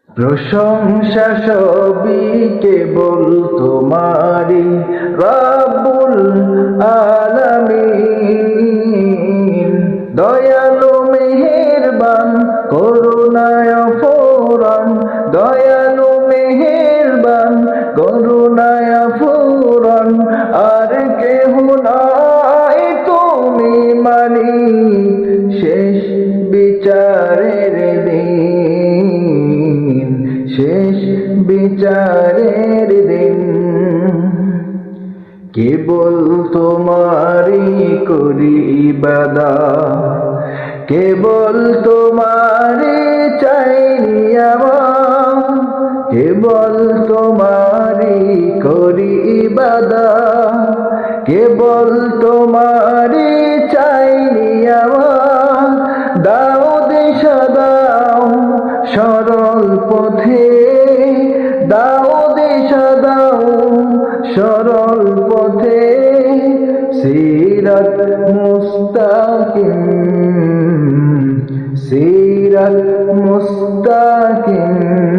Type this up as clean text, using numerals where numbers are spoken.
প্রশংসা সবই কেবল তোমারি রব্বুল আলামিন। দয়ালু মেহেরবান করুণায় ফুরান, দয়ালু মেহেরবান করুণায় ফুরান। আর কেহ নাই তুমি মালিক শেষ বিচারের দিন, শেষ বিচারের দিন। কেবল তোমারি করি ইবাদত, কেবল তোমারি চাই নিয়ামত, কেবল তোমারি করি ইবাদত, কেবল তোমারি চাই নিয়ামত। দাও দিশা দাও সরল পথে, দাও দিশা দাও সরল পথে। সিরাত মুস্তাকিম, সিরাত মুস্তাকিম।